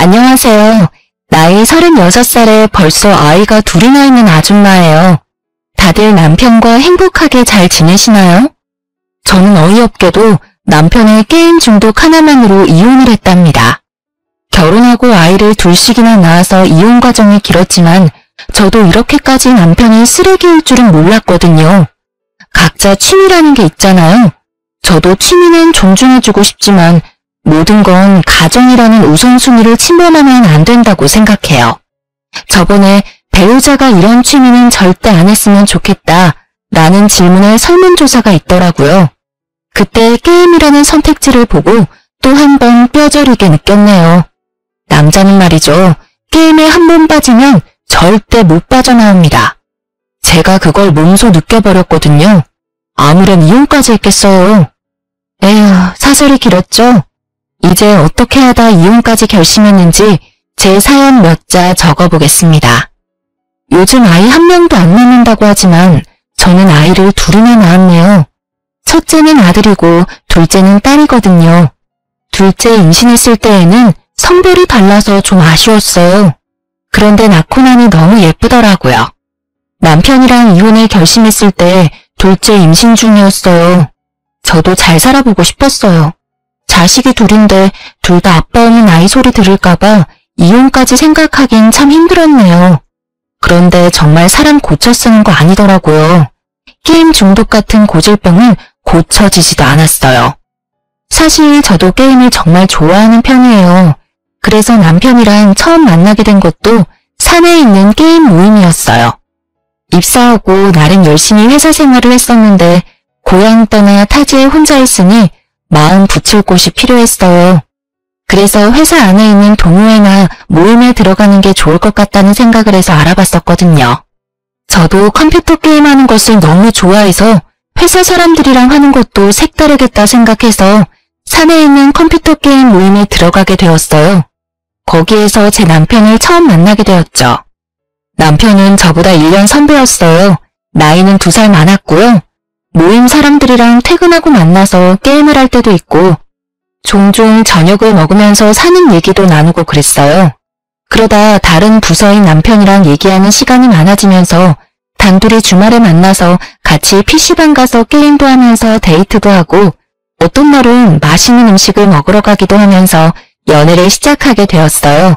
안녕하세요. 나이 36살에 벌써 아이가 둘이나 있는 아줌마예요. 다들 남편과 행복하게 잘 지내시나요? 저는 어이없게도 남편의 게임 중독 하나만으로 이혼을 했답니다. 결혼하고 아이를 둘씩이나 낳아서 이혼 과정이 길었지만 저도 이렇게까지 남편이 쓰레기일 줄은 몰랐거든요. 각자 취미라는 게 있잖아요. 저도 취미는 존중해주고 싶지만 모든 건 가정이라는 우선순위를 침범하면 안 된다고 생각해요. 저번에 배우자가 이런 취미는 절대 안 했으면 좋겠다 라는 질문에 설문조사가 있더라고요. 그때 게임이라는 선택지를 보고 또 한 번 뼈저리게 느꼈네요. 남자는 말이죠. 게임에 한 번 빠지면 절대 못 빠져나옵니다. 제가 그걸 몸소 느껴버렸거든요. 아무렴 이혼까지 했겠어요. 에휴, 사설이 길었죠? 이제 어떻게 하다 이혼까지 결심했는지 제 사연 몇 자 적어보겠습니다. 요즘 아이 한 명도 안 낳는다고 하지만 저는 아이를 둘이나 낳았네요. 첫째는 아들이고 둘째는 딸이거든요. 둘째 임신했을 때에는 성별이 달라서 좀 아쉬웠어요. 그런데 낳고 나니 너무 예쁘더라고요. 남편이랑 이혼을 결심했을 때 둘째 임신 중이었어요. 저도 잘 살아보고 싶었어요. 자식이 둘인데 둘 다 아빠 없는 아이 소리 들을까봐 이혼까지 생각하긴 참 힘들었네요. 그런데 정말 사람 고쳐 쓰는 거 아니더라고요. 게임 중독 같은 고질병은 고쳐지지도 않았어요. 사실 저도 게임을 정말 좋아하는 편이에요. 그래서 남편이랑 처음 만나게 된 것도 산에 있는 게임 모임이었어요. 입사하고 나름 열심히 회사 생활을 했었는데 고향 떠나 타지에 혼자 있으니 마음 붙일 곳이 필요했어요. 그래서 회사 안에 있는 동호회나 모임에 들어가는 게 좋을 것 같다는 생각을 해서 알아봤었거든요. 저도 컴퓨터 게임하는 것을 너무 좋아해서 회사 사람들이랑 하는 것도 색다르겠다 생각해서 산에 있는 컴퓨터 게임 모임에 들어가게 되었어요. 거기에서 제 남편을 처음 만나게 되었죠. 남편은 저보다 1년 선배였어요. 나이는 2살 많았고요. 모임 사람들이랑 퇴근하고 만나서 게임을 할 때도 있고 종종 저녁을 먹으면서 사는 얘기도 나누고 그랬어요. 그러다 다른 부서인 남편이랑 얘기하는 시간이 많아지면서 단둘이 주말에 만나서 같이 PC방 가서 게임도 하면서 데이트도 하고 어떤 날은 맛있는 음식을 먹으러 가기도 하면서 연애를 시작하게 되었어요.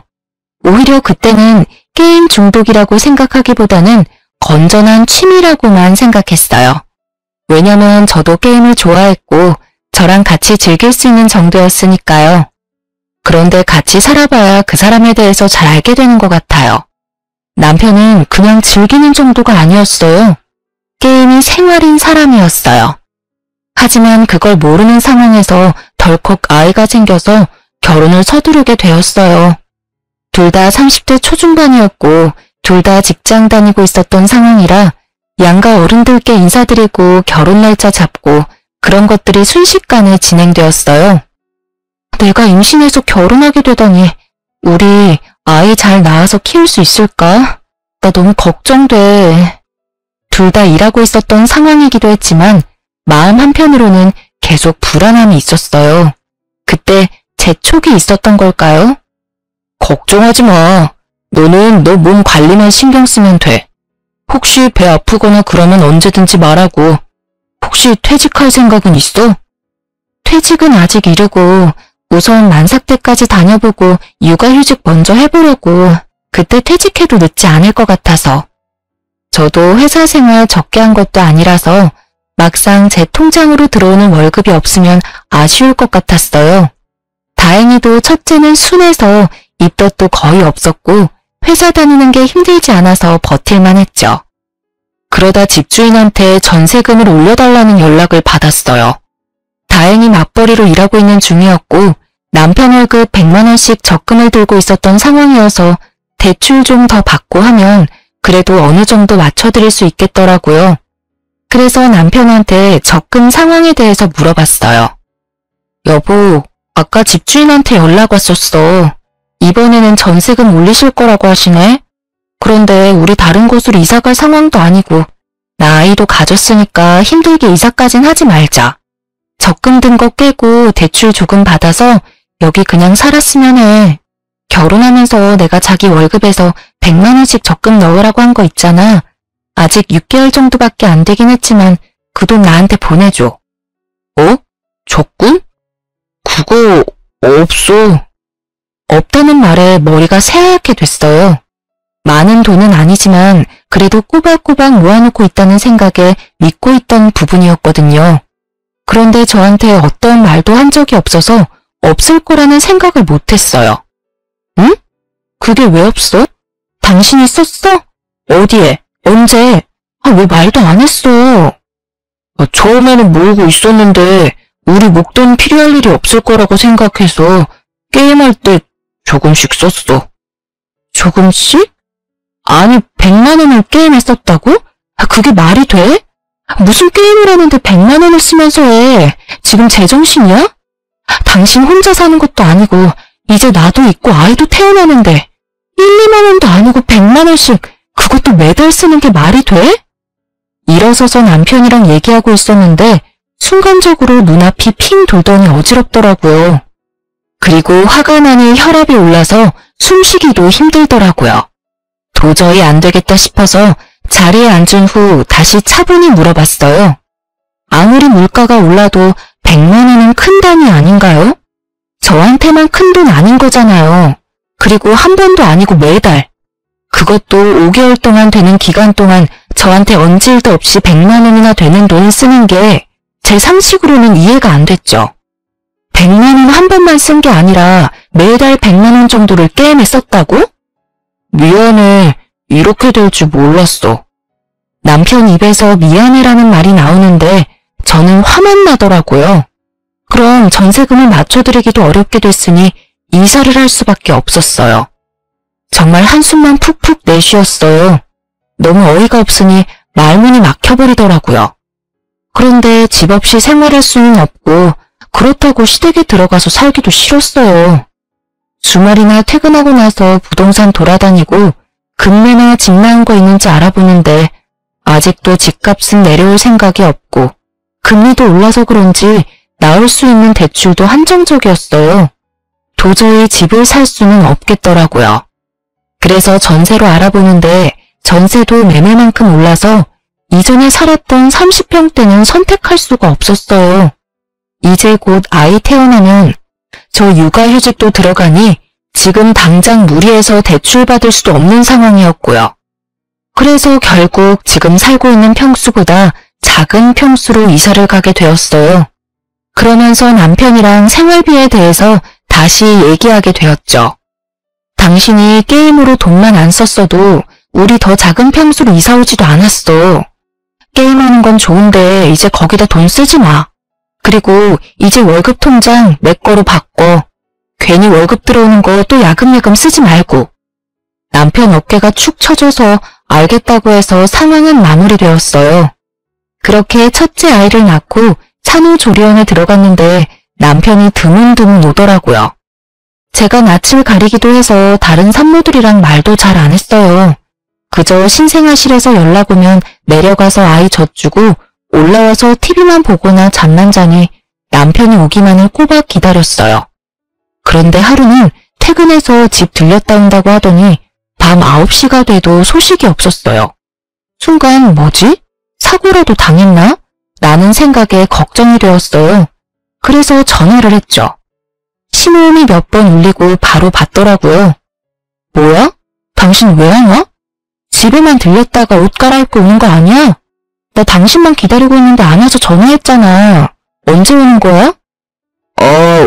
오히려 그때는 게임 중독이라고 생각하기보다는 건전한 취미라고만 생각했어요. 왜냐면 저도 게임을 좋아했고 저랑 같이 즐길 수 있는 정도였으니까요. 그런데 같이 살아봐야 그 사람에 대해서 잘 알게 되는 것 같아요. 남편은 그냥 즐기는 정도가 아니었어요. 게임이 생활인 사람이었어요. 하지만 그걸 모르는 상황에서 덜컥 아이가 생겨서 결혼을 서두르게 되었어요. 둘 다 30대 초중반이었고 둘 다 직장 다니고 있었던 상황이라 양가 어른들께 인사드리고 결혼 날짜 잡고 그런 것들이 순식간에 진행되었어요. 내가 임신해서 결혼하게 되다니 우리 아이 잘 낳아서 키울 수 있을까? 나 너무 걱정돼. 둘 다 일하고 있었던 상황이기도 했지만 마음 한편으로는 계속 불안함이 있었어요. 그때 재촉이 있었던 걸까요? 걱정하지 마. 너는 너 몸 관리만 신경 쓰면 돼. 혹시 배 아프거나 그러면 언제든지 말하고. 혹시 퇴직할 생각은 있어? 퇴직은 아직 이르고 우선 만삭 때까지 다녀보고 육아휴직 먼저 해보려고. 그때 퇴직해도 늦지 않을 것 같아서. 저도 회사 생활 적게 한 것도 아니라서 막상 제 통장으로 들어오는 월급이 없으면 아쉬울 것 같았어요. 다행히도 첫째는 순해서 입덧도 거의 없었고 회사 다니는 게 힘들지 않아서 버틸만 했죠. 그러다 집주인한테 전세금을 올려달라는 연락을 받았어요. 다행히 맞벌이로 일하고 있는 중이었고 남편 월급 100만 원씩 적금을 들고 있었던 상황이어서 대출 좀 더 받고 하면 그래도 어느 정도 맞춰드릴 수 있겠더라고요. 그래서 남편한테 적금 상황에 대해서 물어봤어요. 여보, 아까 집주인한테 연락 왔었어. 이번에는 전세금 올리실 거라고 하시네. 그런데 우리 다른 곳으로 이사갈 상황도 아니고 나 아이도 가졌으니까 힘들게 이사까진 하지 말자. 적금 든 거 깨고 대출 조금 받아서 여기 그냥 살았으면 해. 결혼하면서 내가 자기 월급에서 100만 원씩 적금 넣으라고 한 거 있잖아. 아직 6개월 정도밖에 안 되긴 했지만 그 돈 나한테 보내줘. 적금? 그거 없어. 없다는 말에 머리가 새하얗게 됐어요. 많은 돈은 아니지만 그래도 꼬박꼬박 모아놓고 있다는 생각에 믿고 있던 부분이었거든요. 그런데 저한테 어떤 말도 한 적이 없어서 없을 거라는 생각을 못했어요. 응? 그게 왜 없어? 당신이 썼어? 어디에? 언제? 왜 말도 안 했어? 처음에는 모으고 있었는데 우리 목돈 필요할 일이 없을 거라고 생각해서 게임할 때 조금씩 썼어. 조금씩? 아니 100만 원을 게임에 썼다고? 그게 말이 돼? 무슨 게임을 하는데 100만 원을 쓰면서 해? 지금 제정신이야? 당신 혼자 사는 것도 아니고 이제 나도 있고 아이도 태어나는데 1, 2만 원도 아니고 100만 원씩 그것도 매달 쓰는 게 말이 돼? 일어서서 남편이랑 얘기하고 있었는데 순간적으로 눈앞이 핑 돌더니 어지럽더라고요. 그리고 화가 나니 혈압이 올라서 숨쉬기도 힘들더라고요. 도저히 안 되겠다 싶어서 자리에 앉은 후 다시 차분히 물어봤어요. 아무리 물가가 올라도 100만 원은 큰 단위 아닌가요? 저한테만 큰 돈 아닌 거잖아요. 그리고 한 번도 아니고 매달. 그것도 5개월 동안 되는 기간 동안 저한테 언제 일도 없이 100만 원이나 되는 돈 쓰는 게 제 상식으로는 이해가 안 됐죠. 100만 원 한 번만 쓴 게 아니라 매달 100만 원 정도를 게임에 썼다고? 미안해. 이렇게 될 줄 몰랐어. 남편 입에서 미안해라는 말이 나오는데 저는 화만 나더라고요. 그럼 전세금을 맞춰드리기도 어렵게 됐으니 이사를 할 수밖에 없었어요. 정말 한숨만 푹푹 내쉬었어요. 너무 어이가 없으니 말문이 막혀버리더라고요. 그런데 집 없이 생활할 수는 없고 그렇다고 시댁에 들어가서 살기도 싫었어요. 주말이나 퇴근하고 나서 부동산 돌아다니고 금매나 집 나은 거 있는지 알아보는데 아직도 집값은 내려올 생각이 없고 금리도 올라서 그런지 나올 수 있는 대출도 한정적이었어요. 도저히 집을 살 수는 없겠더라고요. 그래서 전세로 알아보는데 전세도 매매만큼 올라서 이전에 살았던 30평대는 선택할 수가 없었어요. 이제 곧 아이 태어나면 저 육아휴직도 들어가니 지금 당장 무리해서 대출받을 수도 없는 상황이었고요. 그래서 결국 지금 살고 있는 평수보다 작은 평수로 이사를 가게 되었어요. 그러면서 남편이랑 생활비에 대해서 다시 얘기하게 되었죠. 당신이 게임으로 돈만 안 썼어도 우리 더 작은 평수로 이사 오지도 않았어. 게임하는 건 좋은데 이제 거기다 돈 쓰지 마. 그리고 이제 월급 통장 내 거로 바꿔. 괜히 월급 들어오는 거 또 야금야금 쓰지 말고. 남편 어깨가 축 처져서 알겠다고 해서 상황은 마무리되었어요. 그렇게 첫째 아이를 낳고 산후조리원에 들어갔는데 남편이 드문드문 오더라고요. 제가 낯을 가리기도 해서 다른 산모들이랑 말도 잘 안 했어요. 그저 신생아실에서 연락 오면 내려가서 아이 젖주고 올라와서 TV만 보거나 잠만 자니 남편이 오기만을 꼬박 기다렸어요. 그런데 하루는 퇴근해서 집 들렸다 온다고 하더니 밤 9시가 돼도 소식이 없었어요. 순간 뭐지? 사고라도 당했나? 라는 생각에 걱정이 되었어요. 그래서 전화를 했죠. 신호음이 몇 번 울리고 바로 받더라고요. 뭐야? 당신 왜 안 와? 집에만 들렸다가 옷 갈아입고 오는 거 아니야? 나 당신만 기다리고 있는데 안 와서 전화했잖아. 언제 오는 거야?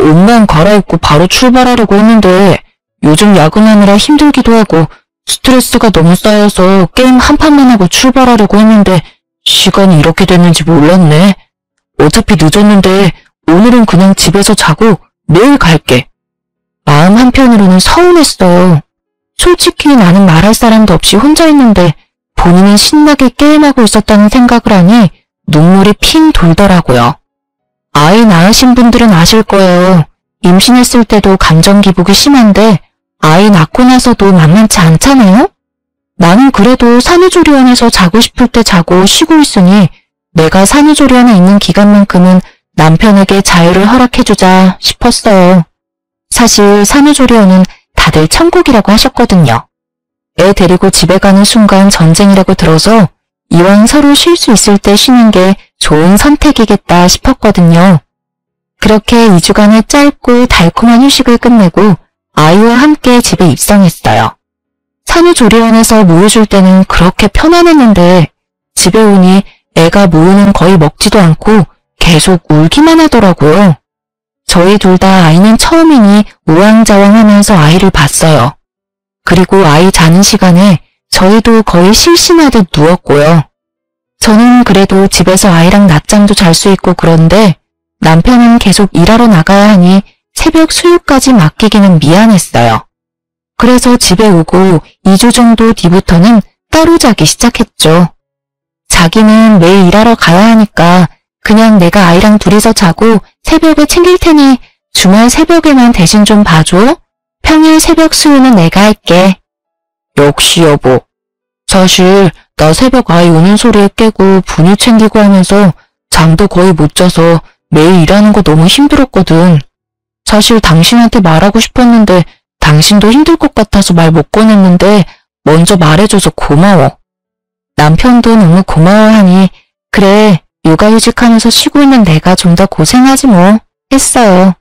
옷만 갈아입고 바로 출발하려고 했는데 요즘 야근하느라 힘들기도 하고 스트레스가 너무 쌓여서 게임 한 판만 하고 출발하려고 했는데 시간이 이렇게 됐는지 몰랐네. 어차피 늦었는데 오늘은 그냥 집에서 자고 내일 갈게. 마음 한편으로는 서운했어요. 솔직히 나는 말할 사람도 없이 혼자 있는데 본인은 신나게 게임하고 있었다는 생각을 하니 눈물이 핑 돌더라고요. 아이 낳으신 분들은 아실 거예요. 임신했을 때도 감정 기복이 심한데 아이 낳고 나서도 만만치 않잖아요? 나는 그래도 산후조리원에서 자고 싶을 때 자고 쉬고 있으니 내가 산후조리원에 있는 기간만큼은 남편에게 자유를 허락해주자 싶었어요. 사실 산후조리원은 다들 천국이라고 하셨거든요. 애 데리고 집에 가는 순간 전쟁이라고 들어서 이왕 서로 쉴 수 있을 때 쉬는 게 좋은 선택이겠다 싶었거든요. 그렇게 2주간의 짧고 달콤한 휴식을 끝내고 아이와 함께 집에 입성했어요. 산후조리원에서 모유줄 때는 그렇게 편안했는데 집에 오니 애가 모유는 거의 먹지도 않고 계속 울기만 하더라고요. 저희 둘 다 아이는 처음이니 우왕좌왕하면서 아이를 봤어요. 그리고 아이 자는 시간에 저희도 거의 실신하듯 누웠고요. 저는 그래도 집에서 아이랑 낮잠도 잘 수 있고 그런데 남편은 계속 일하러 나가야 하니 새벽 수유까지 맡기기는 미안했어요. 그래서 집에 오고 2주 정도 뒤부터는 따로 자기 시작했죠. 자기는 매일 일하러 가야 하니까 그냥 내가 아이랑 둘이서 자고 새벽에 챙길 테니 주말 새벽에만 대신 좀 봐줘. 평일 새벽 수유는 내가 할게. 역시 여보. 사실 나 새벽 아이 우는 소리에 깨고 분유 챙기고 하면서 잠도 거의 못 자서 매일 일하는 거 너무 힘들었거든. 사실 당신한테 말하고 싶었는데 당신도 힘들 것 같아서 말 못 꺼냈는데 먼저 말해줘서 고마워. 남편도 너무 고마워하니 그래 육아휴직하면서 쉬고 있는 내가 좀 더 고생하지 뭐 했어요.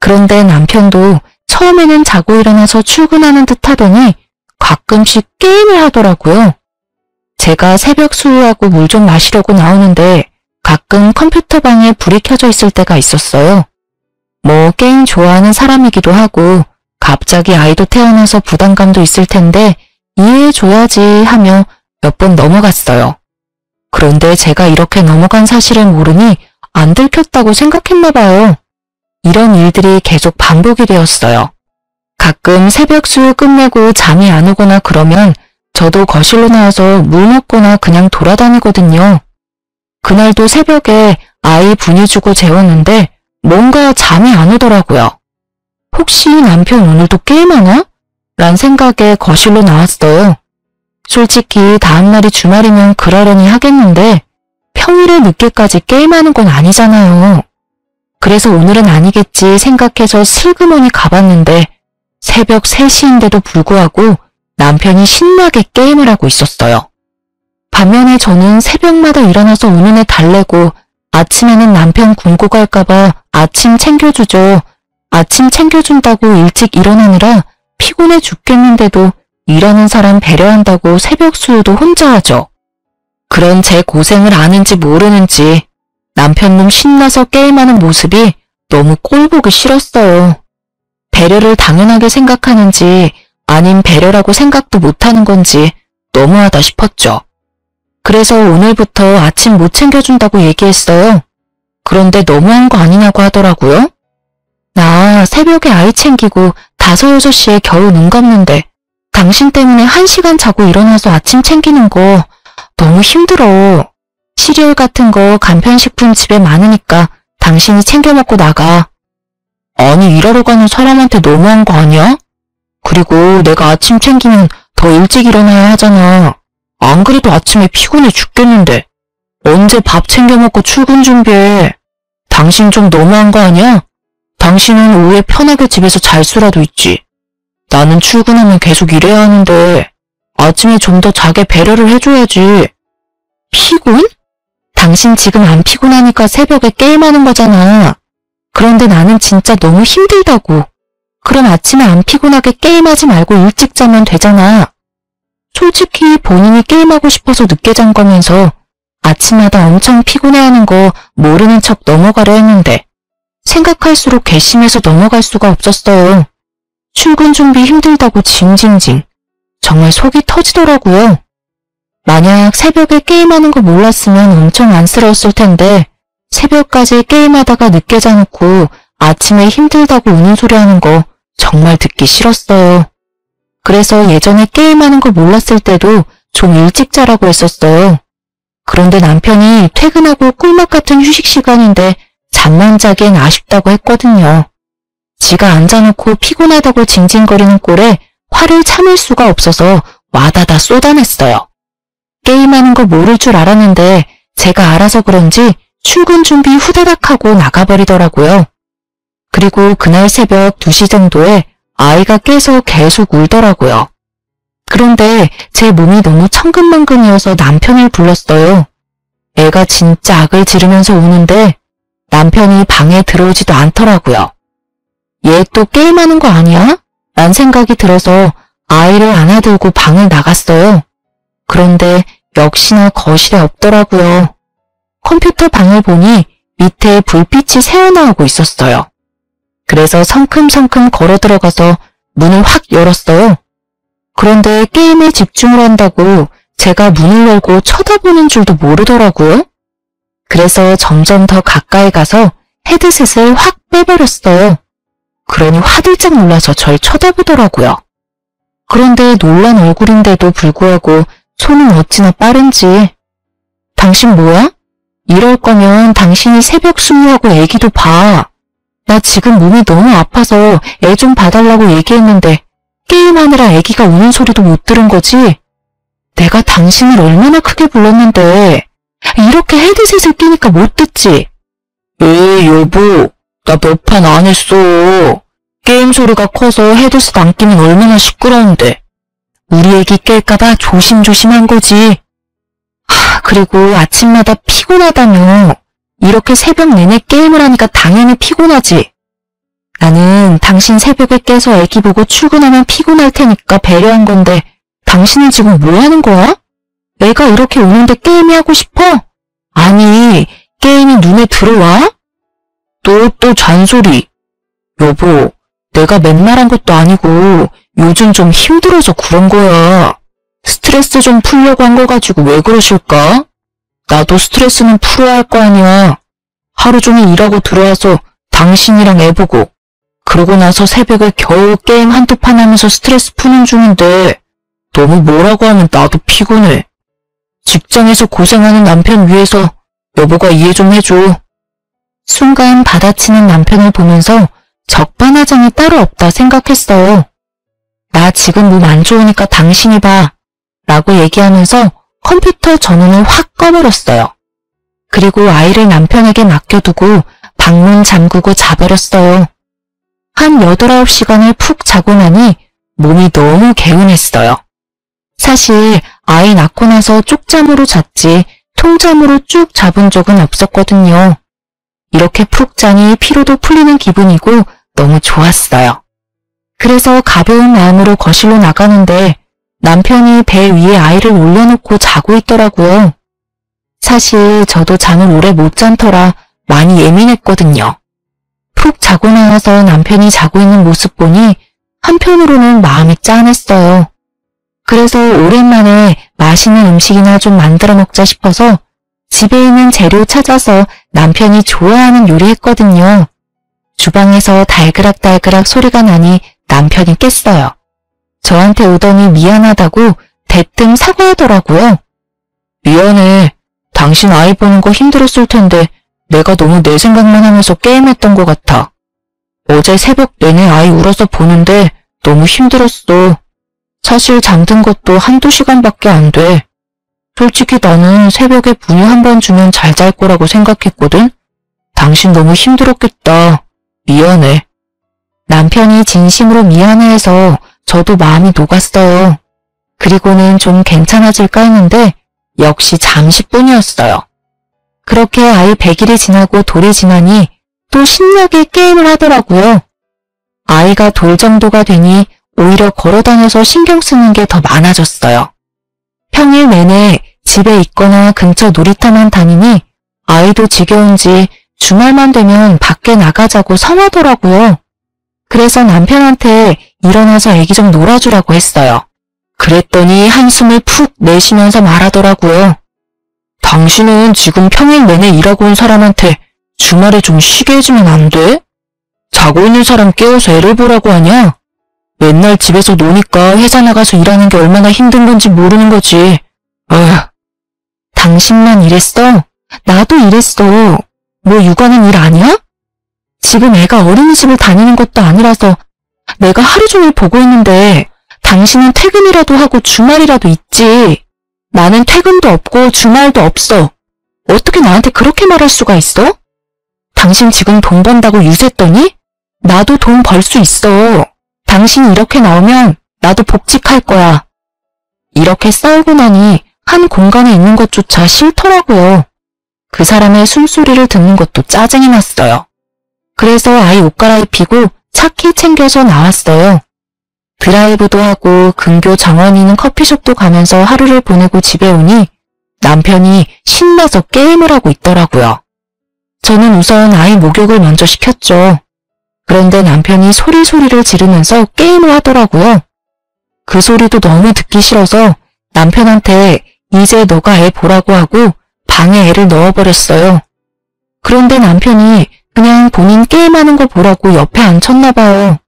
그런데 남편도 처음에는 자고 일어나서 출근하는 듯 하더니 가끔씩 게임을 하더라고요. 제가 새벽 수유하고 물 좀 마시려고 나오는데 가끔 컴퓨터 방에 불이 켜져 있을 때가 있었어요. 뭐 게임 좋아하는 사람이기도 하고 갑자기 아이도 태어나서 부담감도 있을 텐데 이해해줘야지 하며 몇 번 넘어갔어요. 그런데 제가 이렇게 넘어간 사실을 모르니 안 들켰다고 생각했나 봐요. 이런 일들이 계속 반복이 되었어요. 가끔 새벽 수유 끝내고 잠이 안 오거나 그러면 저도 거실로 나와서 물 먹거나 그냥 돌아다니거든요. 그날도 새벽에 아이 분유 주고 재웠는데 뭔가 잠이 안 오더라고요. 혹시 남편 오늘도 게임하나? 란 생각에 거실로 나왔어요. 솔직히 다음날이 주말이면 그러려니 하겠는데 평일에 늦게까지 게임하는 건 아니잖아요. 그래서 오늘은 아니겠지 생각해서 슬그머니 가봤는데 새벽 3시인데도 불구하고 남편이 신나게 게임을 하고 있었어요. 반면에 저는 새벽마다 일어나서 우는 애 달래고 아침에는 남편 굶고 갈까봐 아침 챙겨주죠. 아침 챙겨준다고 일찍 일어나느라 피곤해 죽겠는데도 일하는 사람 배려한다고 새벽 수유도 혼자 하죠. 그런 제 고생을 아는지 모르는지 남편놈 신나서 게임하는 모습이 너무 꼴보기 싫었어요. 배려를 당연하게 생각하는지 아님 배려라고 생각도 못하는 건지 너무하다 싶었죠. 그래서 오늘부터 아침 못 챙겨준다고 얘기했어요. 그런데 너무한 거 아니냐고 하더라고요. 나 새벽에 아이 챙기고 5, 6시에 겨우 눈 감는데 당신 때문에 1시간 자고 일어나서 아침 챙기는 거 너무 힘들어. 시리얼 같은 거 간편식품 집에 많으니까 당신이 챙겨 먹고 나가. 아니 일하러 가는 사람한테 너무한 거 아니야? 그리고 내가 아침 챙기면 더 일찍 일어나야 하잖아. 안 그래도 아침에 피곤해 죽겠는데 언제 밥 챙겨 먹고 출근 준비해. 당신 좀 너무한 거 아니야? 당신은 오후에 편하게 집에서 잘 수라도 있지. 나는 출근하면 계속 일해야 하는데 아침에 좀 더 자게 배려를 해줘야지. 피곤? 당신 지금 안 피곤하니까 새벽에 게임하는 거잖아. 그런데 나는 진짜 너무 힘들다고. 그럼 아침에 안 피곤하게 게임하지 말고 일찍 자면 되잖아. 솔직히 본인이 게임하고 싶어서 늦게 잔 거면서 아침마다 엄청 피곤해하는 거 모르는 척 넘어가려 했는데 생각할수록 괘씸해서 넘어갈 수가 없었어요. 출근 준비 힘들다고 징징징. 정말 속이 터지더라고요. 만약 새벽에 게임하는 거 몰랐으면 엄청 안쓰러웠을 텐데 새벽까지 게임하다가 늦게 자놓고 아침에 힘들다고 우는 소리 하는 거 정말 듣기 싫었어요. 그래서 예전에 게임하는 거 몰랐을 때도 좀 일찍 자라고 했었어요. 그런데 남편이 퇴근하고 꿀맛 같은 휴식 시간인데 잠만 자기엔 아쉽다고 했거든요. 지가 앉아놓고 피곤하다고 징징거리는 꼴에 화를 참을 수가 없어서 와다다 쏟아냈어요. 게임하는 거 모를 줄 알았는데 제가 알아서 그런지 출근 준비 후다닥 하고 나가버리더라고요. 그리고 그날 새벽 2시 정도에 아이가 깨서 계속 울더라고요. 그런데 제 몸이 너무 천근만근이어서 남편을 불렀어요. 애가 진짜 악을 지르면서 우는데 남편이 방에 들어오지도 않더라고요. 얘 또 게임하는 거 아니야? 란 생각이 들어서 아이를 안아들고 방을 나갔어요. 그런데 역시나 거실에 없더라고요. 컴퓨터 방을 보니 밑에 불빛이 새어나오고 있었어요. 그래서 성큼성큼 걸어 들어가서 문을 확 열었어요. 그런데 게임에 집중을 한다고 제가 문을 열고 쳐다보는 줄도 모르더라고요. 그래서 점점 더 가까이 가서 헤드셋을 확 빼버렸어요. 그러니 화들짝 놀라서 절 쳐다보더라고요. 그런데 놀란 얼굴인데도 불구하고 손은 어찌나 빠른지. 당신 뭐야? 이럴 거면 당신이 새벽 순무하고 애기도 봐. 나 지금 몸이 너무 아파서 애 좀 봐달라고 얘기했는데 게임하느라 애기가 우는 소리도 못 들은 거지? 내가 당신을 얼마나 크게 불렀는데 이렇게 헤드셋을 끼니까 못 듣지? 에이 여보, 나 몇 판 안 했어. 게임 소리가 커서 헤드셋 안 끼면 얼마나 시끄러운데. 우리 애기 깰까봐 조심조심한 거지. 그리고 아침마다 피곤하다며. 이렇게 새벽 내내 게임을 하니까 당연히 피곤하지. 나는 당신 새벽에 깨서 애기 보고 출근하면 피곤할 테니까 배려한 건데 당신은 지금 뭐 하는 거야? 애가 이렇게 우는데 게임이 하고 싶어? 아니, 게임이 눈에 들어와? 또 잔소리. 여보, 내가 맨날 한 것도 아니고 요즘 좀 힘들어서 그런 거야. 스트레스 좀 풀려고 한 거 가지고 왜 그러실까? 나도 스트레스는 풀어야 할 거 아니야. 하루 종일 일하고 들어와서 당신이랑 애 보고 그러고 나서 새벽에 겨우 게임 한두 판 하면서 스트레스 푸는 중인데 너무 뭐라고 하면 나도 피곤해. 직장에서 고생하는 남편 위해서 여보가 이해 좀 해줘. 순간 받아치는 남편을 보면서 적반하장이 따로 없다 생각했어요. 나 지금 몸 안 좋으니까 당신이 봐. 라고 얘기하면서 컴퓨터 전원을 확 꺼버렸어요. 그리고 아이를 남편에게 맡겨두고 방문 잠그고 자버렸어요. 한 8, 9시간을 푹 자고 나니 몸이 너무 개운했어요. 사실 아이 낳고 나서 쪽잠으로 잤지 통잠으로 쭉 잡은 적은 없었거든요. 이렇게 푹 자니 피로도 풀리는 기분이고 너무 좋았어요. 그래서 가벼운 마음으로 거실로 나가는데 남편이 배 위에 아이를 올려놓고 자고 있더라고요. 사실 저도 잠을 오래 못 잔 터라 많이 예민했거든요. 푹 자고 나와서 남편이 자고 있는 모습 보니 한편으로는 마음이 짠했어요. 그래서 오랜만에 맛있는 음식이나 좀 만들어 먹자 싶어서 집에 있는 재료 찾아서 남편이 좋아하는 요리 했거든요. 주방에서 달그락달그락 소리가 나니 남편이 깼어요. 저한테 오더니 미안하다고 대뜸 사과하더라고요. 미안해. 당신 아이 보는 거 힘들었을 텐데 내가 너무 내 생각만 하면서 게임했던 것 같아. 어제 새벽 내내 아이 울어서 보는데 너무 힘들었어. 사실 잠든 것도 1~2시간밖에 안 돼. 솔직히 나는 새벽에 분유 한 번 주면 잘 잘 거라고 생각했거든. 당신 너무 힘들었겠다. 미안해. 남편이 진심으로 미안해해서 저도 마음이 녹았어요. 그리고는 좀 괜찮아질까 했는데 역시 잠시뿐이었어요. 그렇게 아이 100일이 지나고 돌이 지나니 또 신나게 게임을 하더라고요. 아이가 돌 정도가 되니 오히려 걸어다녀서 신경 쓰는 게 더 많아졌어요. 평일 내내 집에 있거나 근처 놀이터만 다니니 아이도 지겨운지 주말만 되면 밖에 나가자고 성하더라고요. 그래서 남편한테 일어나서 애기 좀 놀아주라고 했어요. 그랬더니 한숨을 푹 내쉬면서 말하더라고요. 당신은 지금 평일 내내 일하고 온 사람한테 주말에 좀 쉬게 해주면 안 돼? 자고 있는 사람 깨워서 애를 보라고 하냐? 맨날 집에서 노니까 회사 나가서 일하는 게 얼마나 힘든 건지 모르는 거지. 어휴. 당신만 이랬어? 나도 이랬어. 뭐 육아는 일 아니야? 지금 애가 어린이집을 다니는 것도 아니라서 내가 하루 종일 보고 있는데 당신은 퇴근이라도 하고 주말이라도 있지. 나는 퇴근도 없고 주말도 없어. 어떻게 나한테 그렇게 말할 수가 있어? 당신 지금 돈 번다고 유세했더니 나도 돈 벌 수 있어. 당신이 이렇게 나오면 나도 복직할 거야. 이렇게 싸우고 나니 한 공간에 있는 것조차 싫더라고요. 그 사람의 숨소리를 듣는 것도 짜증이 났어요. 그래서 아이 옷 갈아입히고 차키 챙겨서 나왔어요. 드라이브도 하고 근교 정원이 있는 커피숍도 가면서 하루를 보내고 집에 오니 남편이 신나서 게임을 하고 있더라고요. 저는 우선 아이 목욕을 먼저 시켰죠. 그런데 남편이 소리를 지르면서 게임을 하더라고요. 그 소리도 너무 듣기 싫어서 남편한테 이제 너가 애 보라고 하고 방에 애를 넣어버렸어요. 그런데 남편이 그냥 본인 게임하는 거 보라고 옆에 앉혔나 봐요.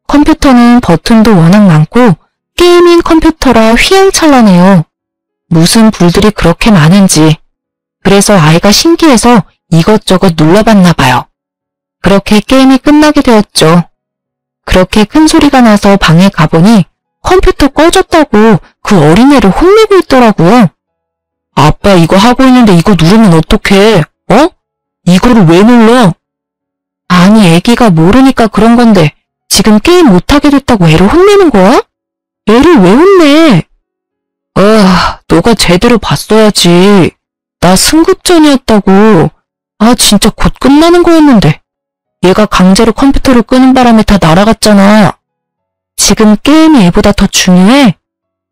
컴퓨터는 버튼도 워낙 많고 게이밍 컴퓨터라 휘황찬란해요. 무슨 불들이 그렇게 많은지. 그래서 아이가 신기해서 이것저것 눌러봤나 봐요. 그렇게 게임이 끝나게 되었죠. 그렇게 큰 소리가 나서 방에 가보니 컴퓨터 꺼졌다고 그 어린애를 혼내고 있더라고요. 아빠 이거 하고 있는데 이거 누르면 어떡해? 어? 이거를 왜 눌러? 아니 애기가 모르니까 그런 건데 지금 게임 못하게 됐다고 애를 혼내는 거야? 애를 왜 혼내? 너가 제대로 봤어야지. 나 승급전이었다고. 진짜 곧 끝나는 거였는데. 얘가 강제로 컴퓨터를 끄는 바람에 다 날아갔잖아. 지금 게임이 애보다 더 중요해?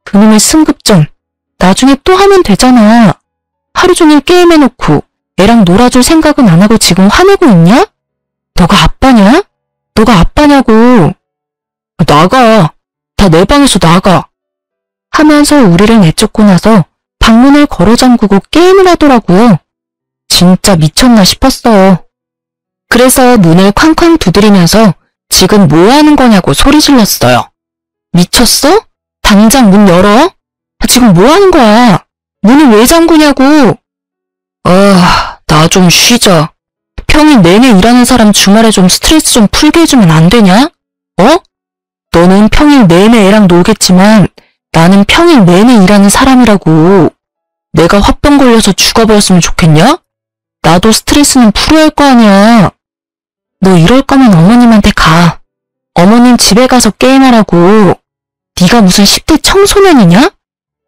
그놈의 승급전. 나중에 또 하면 되잖아. 하루 종일 게임해놓고 애랑 놀아줄 생각은 안 하고 지금 화내고 있냐? 너가 아빠냐? 너가 아빠냐고. 나가. 다 내 방에서 나가. 하면서 우리를 내쫓고 나서 방문을 걸어 잠그고 게임을 하더라고요. 진짜 미쳤나 싶었어요. 그래서 문을 쾅쾅 두드리면서 지금 뭐 하는 거냐고 소리 질렀어요. 미쳤어? 당장 문 열어? 지금 뭐 하는 거야? 문을 왜 잠그냐고. 나 좀 쉬자. 평일 내내 일하는 사람 주말에 좀 스트레스 좀 풀게 해주면 안 되냐? 너는 평일 내내 애랑 놀겠지만 나는 평일 내내 일하는 사람이라고. 내가 화병 걸려서 죽어버렸으면 좋겠냐? 나도 스트레스는 풀어야 할 거 아니야. 너 이럴 거면 어머님한테 가. 어머님 집에 가서 게임하라고. 네가 무슨 10대 청소년이냐?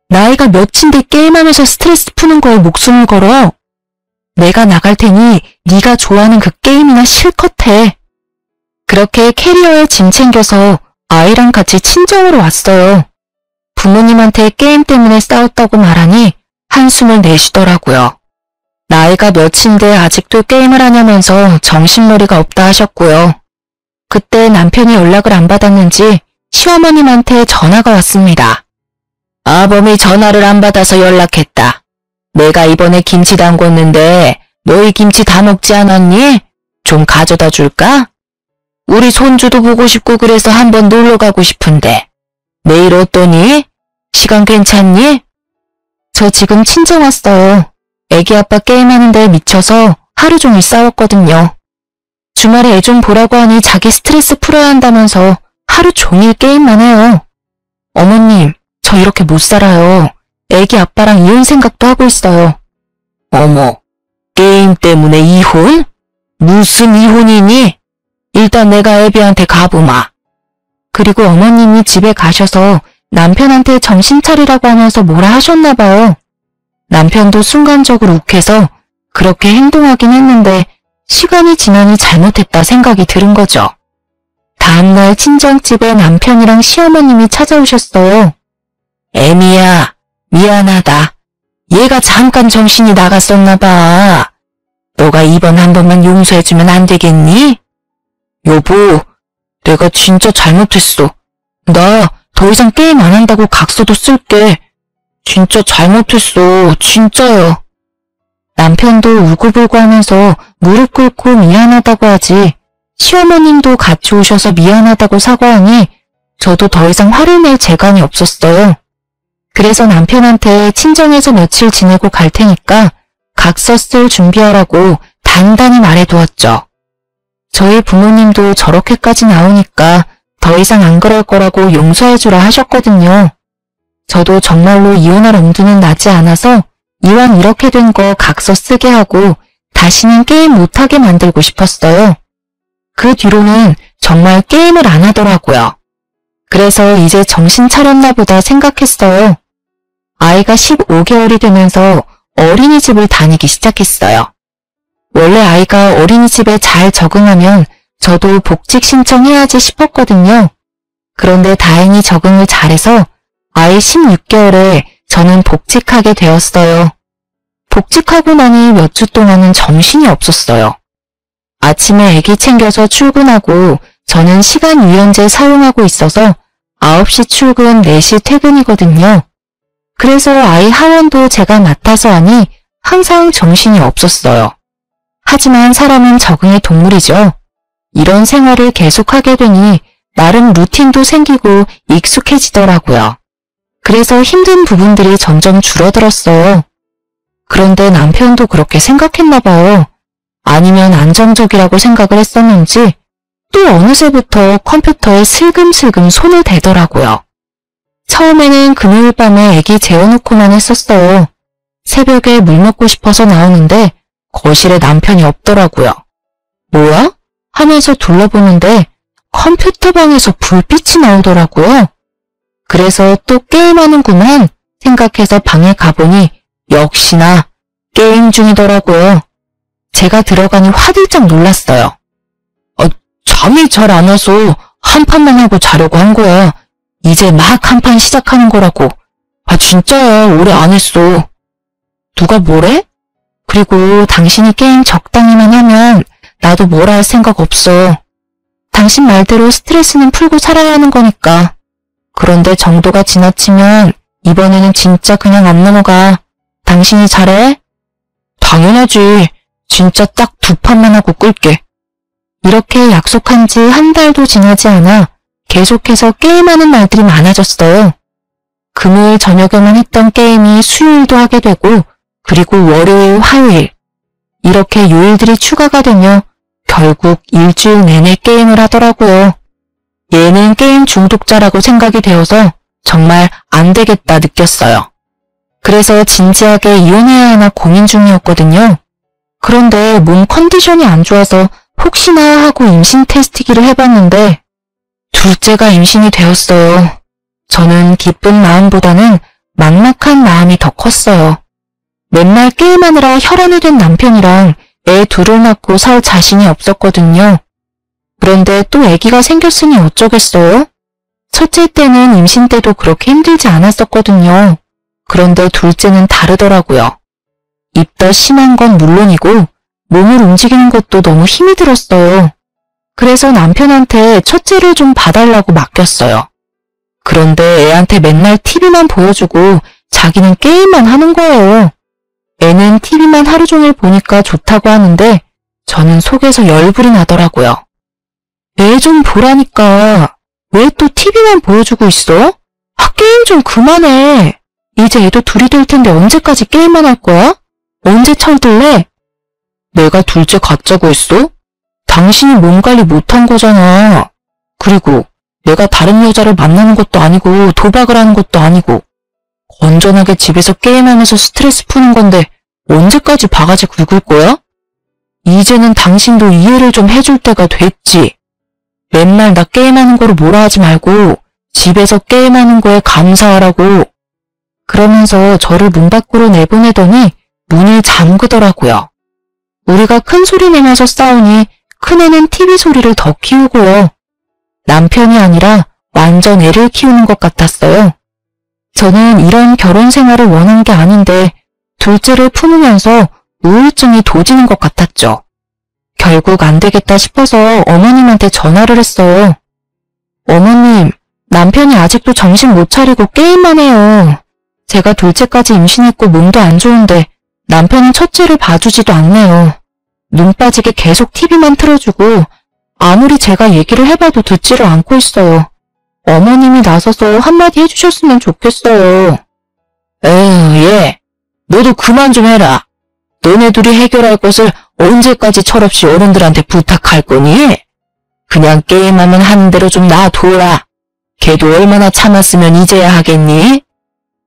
나이가 몇인데 게임하면서 스트레스 푸는 거에 목숨을 걸어. 내가 나갈 테니 네가 좋아하는 그 게임이나 실컷 해. 그렇게 캐리어에 짐 챙겨서 아이랑 같이 친정으로 왔어요. 부모님한테 게임 때문에 싸웠다고 말하니 한숨을 내쉬더라고요. 나이가 몇인데 아직도 게임을 하냐면서 정신머리가 없다 하셨고요. 그때 남편이 연락을 안 받았는지 시어머님한테 전화가 왔습니다. 아범이 전화를 안 받아서 연락했다. 내가 이번에 김치 담궜는데 너희 김치 다 먹지 않았니? 좀 가져다 줄까? 우리 손주도 보고 싶고 그래서 한번 놀러 가고 싶은데 내일 어떠니? 시간 괜찮니? 저 지금 친정 왔어요. 애기 아빠 게임하는데 미쳐서 하루 종일 싸웠거든요. 주말에 애 좀 보라고 하니 자기 스트레스 풀어야 한다면서 하루 종일 게임만 해요. 어머님, 저 이렇게 못 살아요. 애기 아빠랑 이혼 생각도 하고 있어요. 어머, 게임 때문에 이혼? 무슨 이혼이니? 일단 내가 애비한테 가보마. 그리고 어머님이 집에 가셔서 남편한테 정신 차리라고 하면서 뭐라 하셨나 봐요. 남편도 순간적으로 욱해서 그렇게 행동하긴 했는데 시간이 지나니 잘못했다 생각이 들은 거죠. 다음날 친정집에 남편이랑 시어머님이 찾아오셨어요. 애미야, 미안하다. 얘가 잠깐 정신이 나갔었나 봐. 너가 이번 한 번만 용서해주면 안 되겠니? 여보, 내가 진짜 잘못했어. 나 더 이상 게임 안 한다고 각서도 쓸게. 진짜 잘못했어. 진짜요. 남편도 울고불고 하면서 무릎 꿇고 미안하다고 하지 시어머님도 같이 오셔서 미안하다고 사과하니 저도 더 이상 화를 낼 재간이 없었어요. 그래서 남편한테 친정에서 며칠 지내고 갈 테니까 각서 쓸 준비하라고 단단히 말해두었죠. 저희 부모님도 저렇게까지 나오니까 더 이상 안 그럴 거라고 용서해주라 하셨거든요. 저도 정말로 이혼할 엄두는 나지 않아서 이왕 이렇게 된 거 각서 쓰게 하고 다시는 게임 못하게 만들고 싶었어요. 그 뒤로는 정말 게임을 안 하더라고요. 그래서 이제 정신 차렸나 보다 생각했어요. 아이가 15개월이 되면서 어린이집을 다니기 시작했어요. 원래 아이가 어린이집에 잘 적응하면 저도 복직 신청해야지 싶었거든요. 그런데 다행히 적응을 잘해서 아이 16개월에 저는 복직하게 되었어요. 복직하고 나니 몇 주 동안은 정신이 없었어요. 아침에 아기 챙겨서 출근하고 저는 시간 유연제 사용하고 있어서 9시 출근, 4시 퇴근이거든요. 그래서 아이 하원도 제가 맡아서 하니 항상 정신이 없었어요. 하지만 사람은 적응의 동물이죠. 이런 생활을 계속하게 되니 나름 루틴도 생기고 익숙해지더라고요. 그래서 힘든 부분들이 점점 줄어들었어요. 그런데 남편도 그렇게 생각했나 봐요. 아니면 안정적이라고 생각을 했었는지 또 어느새부터 컴퓨터에 슬금슬금 손을 대더라고요. 처음에는 금요일 밤에 애기 재워놓고만 했었어요. 새벽에 물 먹고 싶어서 나오는데 거실에 남편이 없더라고요. 뭐야? 하면서 둘러보는데 컴퓨터 방에서 불빛이 나오더라고요. 그래서 또 게임하는구만 생각해서 방에 가보니 역시나 게임 중이더라고요. 제가 들어가니 화들짝 놀랐어요. 잠이 잘 안 와서 한 판만 하고 자려고 한 거야. 이제 막 한 판 시작하는 거라고. 진짜야, 오래 안 했어. 누가 뭐래? 그리고 당신이 게임 적당히만 하면 나도 뭐라 할 생각 없어. 당신 말대로 스트레스는 풀고 살아야 하는 거니까. 그런데 정도가 지나치면 이번에는 진짜 그냥 안 넘어가. 당신이 잘해? 당연하지. 진짜 딱 2판만 하고 끌게. 이렇게 약속한 지 한 달도 지나지 않아 계속해서 게임하는 날들이 많아졌어요. 금요일 저녁에만 했던 게임이 수요일도 하게 되고 그리고 월요일, 화요일 이렇게 요일들이 추가가 되며 결국 일주일 내내 게임을 하더라고요. 얘는 게임 중독자라고 생각이 되어서 정말 안 되겠다 느꼈어요. 그래서 진지하게 이혼해야 하나 고민 중이었거든요. 그런데 몸 컨디션이 안 좋아서 혹시나 하고 임신 테스트기를 해봤는데 둘째가 임신이 되었어요. 저는 기쁜 마음보다는 막막한 마음이 더 컸어요. 맨날 게임하느라 혈안이 된 남편이랑 애 둘을 낳고 살 자신이 없었거든요. 그런데 또 아기가 생겼으니 어쩌겠어요? 첫째 때는 임신 때도 그렇게 힘들지 않았었거든요. 그런데 둘째는 다르더라고요. 입덧 심한 건 물론이고 몸을 움직이는 것도 너무 힘이 들었어요. 그래서 남편한테 첫째를 좀 봐달라고 맡겼어요. 그런데 애한테 맨날 TV만 보여주고 자기는 게임만 하는 거예요. 애는 TV만 하루 종일 보니까 좋다고 하는데 저는 속에서 열불이 나더라고요. 애 좀 보라니까 왜 또 TV만 보여주고 있어? 게임 좀 그만해. 이제 애도 둘이 될 텐데 언제까지 게임만 할 거야? 언제 철들래? 내가 둘째 갖자고 했어? 당신이 몸 관리 못한 거잖아. 그리고 내가 다른 여자를 만나는 것도 아니고 도박을 하는 것도 아니고 건전하게 집에서 게임하면서 스트레스 푸는 건데 언제까지 바가지 긁을 거야? 이제는 당신도 이해를 좀 해줄 때가 됐지. 맨날 나 게임하는 거로 뭐라 하지 말고 집에서 게임하는 거에 감사하라고. 그러면서 저를 문 밖으로 내보내더니 문을 잠그더라고요. 우리가 큰 소리 내면서 싸우니 큰애는 TV 소리를 더 키우고요. 남편이 아니라 완전 애를 키우는 것 같았어요. 저는 이런 결혼 생활을 원한 게 아닌데 둘째를 품으면서 우울증이 도지는 것 같았죠. 결국 안 되겠다 싶어서 어머님한테 전화를 했어요. 어머님, 남편이 아직도 정신 못 차리고 게임만 해요. 제가 둘째까지 임신했고 몸도 안 좋은데 남편은 첫째를 봐주지도 않네요. 눈 빠지게 계속 TV만 틀어주고 아무리 제가 얘기를 해봐도 듣지를 않고 있어요. 어머님이 나서서 한마디 해주셨으면 좋겠어요. 에휴, 얘. 너도 그만 좀 해라. 너네 둘이 해결할 것을 언제까지 철없이 어른들한테 부탁할 거니? 그냥 게임하면 하는 대로 좀 놔둬라. 걔도 얼마나 참았으면 이제야 하겠니?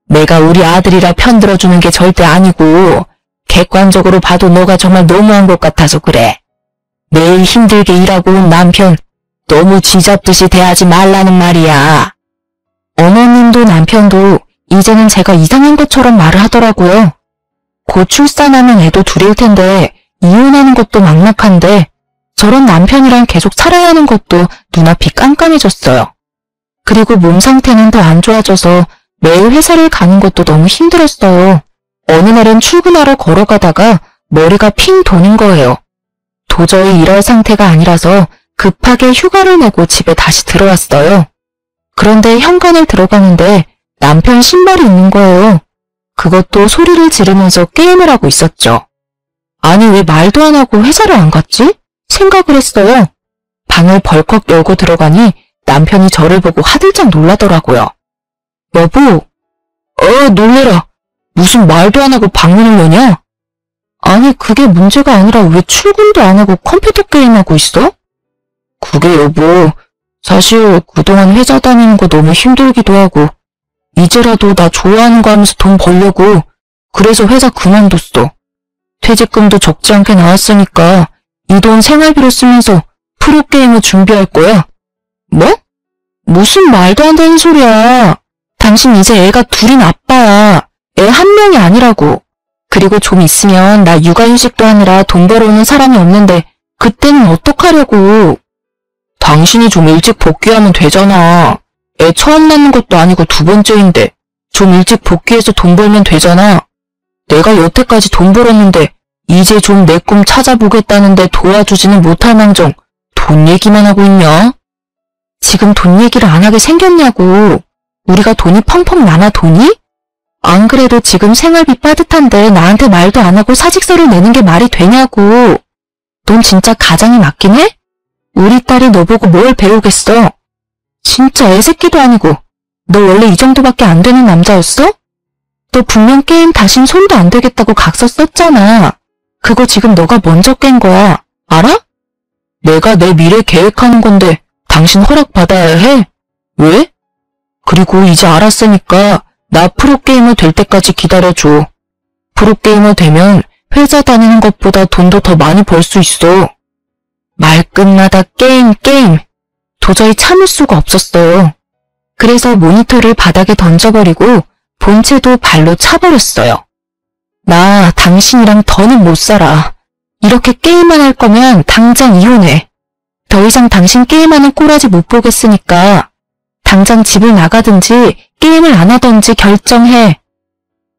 내가 우리 아들이라 편들어주는 게 절대 아니고 객관적으로 봐도 너가 정말 너무한 것 같아서 그래. 매일 힘들게 일하고 온 남편 너무 쥐잡듯이 대하지 말라는 말이야. 어머님도 남편도 이제는 제가 이상한 것처럼 말을 하더라고요. 곧 출산하면 애도 둘일 텐데 이혼하는 것도 막막한데 저런 남편이랑 계속 살아야 하는 것도 눈앞이 깜깜해졌어요. 그리고 몸 상태는 더 안 좋아져서 매일 회사를 가는 것도 너무 힘들었어요. 어느 날은 출근하러 걸어가다가 머리가 핑 도는 거예요. 도저히 일할 상태가 아니라서 급하게 휴가를 내고 집에 다시 들어왔어요. 그런데 현관을 들어가는데 남편 신발이 있는 거예요. 그것도 소리를 지르면서 게임을 하고 있었죠. 아니 왜 말도 안 하고 회사를 안 갔지? 생각을 했어요. 방을 벌컥 열고 들어가니 남편이 저를 보고 화들짝 놀라더라고요. 여보, 놀래라. 무슨 말도 안 하고 방문을 여냐? 아니 그게 문제가 아니라 왜 출근도 안 하고 컴퓨터 게임하고 있어? 그게 여보, 사실 그동안 회사 다니는 거 너무 힘들기도 하고 이제라도 나 좋아하는 거 하면서 돈 벌려고 그래서 회사 그만뒀어. 퇴직금도 적지 않게 나왔으니까 이 돈 생활비로 쓰면서 프로게임을 준비할 거야. 뭐? 무슨 말도 안 되는 소리야. 당신 이제 애가 둘인 아빠야. 애 한 명이 아니라고. 그리고 좀 있으면 나 육아휴직도 하느라 돈 벌어오는 사람이 없는데 그때는 어떡하려고. 당신이 좀 일찍 복귀하면 되잖아. 애 처음 낳는 것도 아니고 두 번째인데 좀 일찍 복귀해서 돈 벌면 되잖아. 내가 여태까지 돈 벌었는데 이제 좀 내 꿈 찾아보겠다는데 도와주지는 못할 망정 돈 얘기만 하고 있냐? 지금 돈 얘기를 안 하게 생겼냐고. 우리가 돈이 펑펑 남아 돈이? 안 그래도 지금 생활비 빠듯한데 나한테 말도 안 하고 사직서를 내는 게 말이 되냐고. 넌 진짜 가장이 맞긴 해? 우리 딸이 너 보고 뭘 배우겠어? 진짜 애새끼도 아니고 너 원래 이 정도밖에 안 되는 남자였어? 너 분명 게임 다신 손도 안 대겠다고 각서 썼잖아. 그거 지금 너가 먼저 깬 거야. 알아? 내가 내 미래 계획하는 건데 당신 허락받아야 해? 왜? 그리고 이제 알았으니까 나 프로게이머 될 때까지 기다려줘. 프로게이머 되면 회사 다니는 것보다 돈도 더 많이 벌 수 있어. 말끝마다 게임. 도저히 참을 수가 없었어요. 그래서 모니터를 바닥에 던져버리고 본체도 발로 차버렸어요. 나 당신이랑 더는 못 살아. 이렇게 게임만 할 거면 당장 이혼해. 더 이상 당신 게임하는 꼬라지 못 보겠으니까 당장 집을 나가든지 게임을 안 하든지 결정해.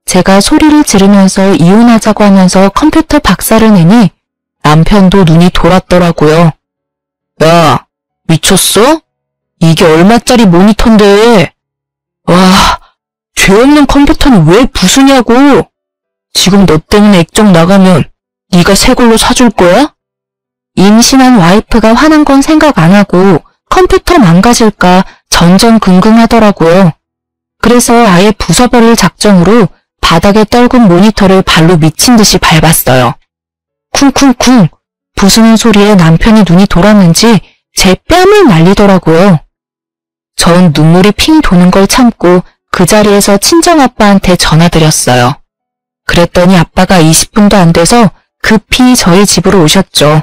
제가 소리를 지르면서 이혼하자고 하면서 컴퓨터 박살을 내니 남편도 눈이 돌았더라고요. 야, 미쳤어? 이게 얼마짜리 모니터인데. 와, 죄 없는 컴퓨터는 왜 부수냐고. 지금 너 때문에 액정 나가면 네가 새 걸로 사줄 거야? 임신한 와이프가 화난 건 생각 안 하고 컴퓨터 망가질까 전전긍긍하더라고요. 그래서 아예 부숴버릴 작정으로 바닥에 떨군 모니터를 발로 미친 듯이 밟았어요. 쿵쿵쿵 부수는 소리에 남편이 눈이 돌았는지 제 뺨을 날리더라고요. 전 눈물이 핑 도는 걸 참고 그 자리에서 친정아빠한테 전화드렸어요. 그랬더니 아빠가 20분도 안 돼서 급히 저희 집으로 오셨죠.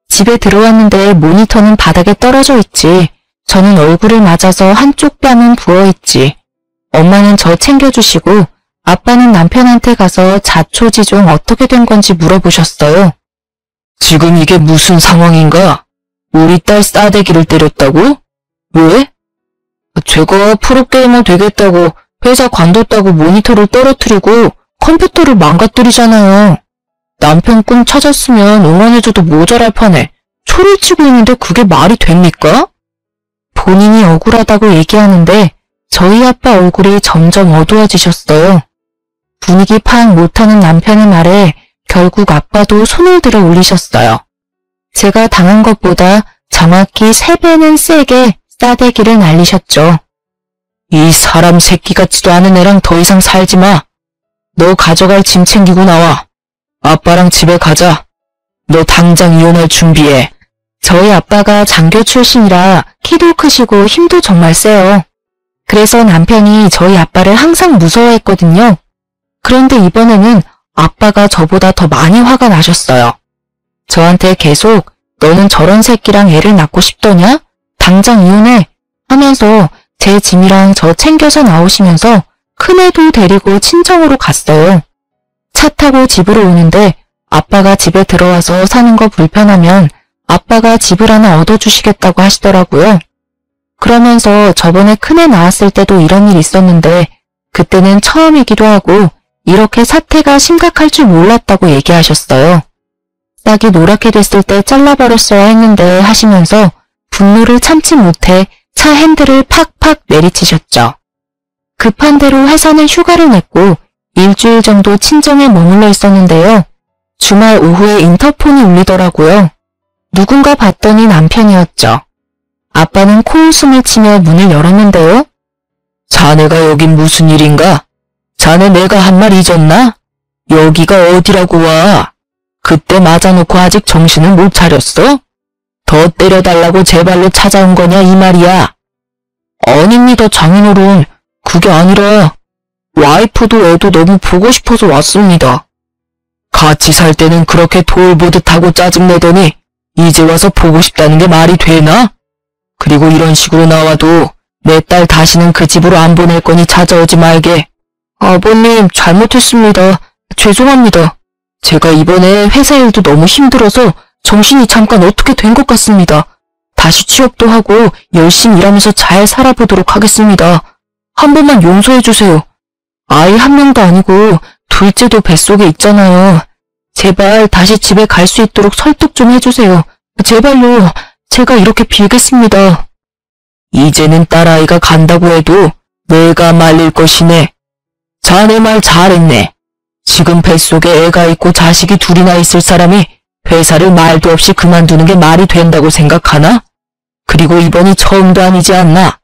집에 들어왔는데 모니터는 바닥에 떨어져 있지. 저는 얼굴을 맞아서 한쪽 뺨은 부어있지. 엄마는 저 챙겨주시고 아빠는 남편한테 가서 자초지종 어떻게 된 건지 물어보셨어요. 지금 이게 무슨 상황인가? 우리 딸 싸대기를 때렸다고? 왜? 제가 프로게이머 되겠다고 회사 관뒀다고 모니터를 떨어뜨리고 컴퓨터를 망가뜨리잖아요. 남편 꿈 찾았으면 응원해줘도 모자랄 판에 초를 치고 있는데 그게 말이 됩니까? 본인이 억울하다고 얘기하는데 저희 아빠 얼굴이 점점 어두워지셨어요. 분위기 파악 못하는 남편의 말에 결국 아빠도 손을 들어 올리셨어요. 제가 당한 것보다 정확히 3배는 세게 싸대기를 날리셨죠. 이 사람 새끼 같지도 않은 애랑 더 이상 살지 마. 너 가져갈 짐 챙기고 나와. 아빠랑 집에 가자. 너 당장 이혼할 준비해. 저희 아빠가 장교 출신이라 키도 크시고 힘도 정말 세요. 그래서 남편이 저희 아빠를 항상 무서워했거든요. 그런데 이번에는 아빠가 저보다 더 많이 화가 나셨어요. 저한테 계속 너는 저런 새끼랑 애를 낳고 싶더냐? 당장 이혼해 하면서 제 짐이랑 저 챙겨서 나오시면서 큰애도 데리고 친정으로 갔어요. 차 타고 집으로 오는데 아빠가 집에 들어와서 사는 거 불편하면 아빠가 집을 하나 얻어주시겠다고 하시더라고요. 그러면서 저번에 큰애 낳았을 때도 이런 일 있었는데 그때는 처음이기도 하고 이렇게 사태가 심각할 줄 몰랐다고 얘기하셨어요. 싹이 노랗게 됐을 때 잘라버렸어야 했는데 하시면서 분노를 참지 못해 차 핸들을 팍팍 내리치셨죠. 급한 대로 회사는 휴가를 냈고 일주일 정도 친정에 머물러 있었는데요. 주말 오후에 인터폰이 울리더라고요. 누군가 봤더니 남편이었죠. 아빠는 코웃음을 치며 문을 열었는데요. 자네가 여긴 무슨 일인가? 자네 내가 한 말 잊었나? 여기가 어디라고 와? 그때 맞아놓고 아직 정신을 못 차렸어? 더 때려달라고 제 발로 찾아온 거냐 이 말이야. 아닙니다 장인어른. 그게 아니라 와이프도 애도 너무 보고 싶어서 왔습니다. 같이 살 때는 그렇게 돌보듯하고 짜증내더니 이제 와서 보고 싶다는 게 말이 되나? 그리고 이런 식으로 나와도 내 딸 다시는 그 집으로 안 보낼 거니 찾아오지 말게. 아버님 잘못했습니다. 죄송합니다. 제가 이번에 회사 일도 너무 힘들어서 정신이 잠깐 어떻게 된 것 같습니다. 다시 취업도 하고 열심히 일하면서 잘 살아보도록 하겠습니다. 한 번만 용서해 주세요. 아이 한 명도 아니고 둘째도 뱃속에 있잖아요. 제발 다시 집에 갈 수 있도록 설득 좀 해주세요. 제발요. 제가 이렇게 빌겠습니다. 이제는 딸아이가 간다고 해도 내가 말릴 것이네. 자네 말 잘했네. 지금 뱃속에 애가 있고 자식이 둘이나 있을 사람이 회사를 말도 없이 그만두는 게 말이 된다고 생각하나? 그리고 이번이 처음도 아니지 않나?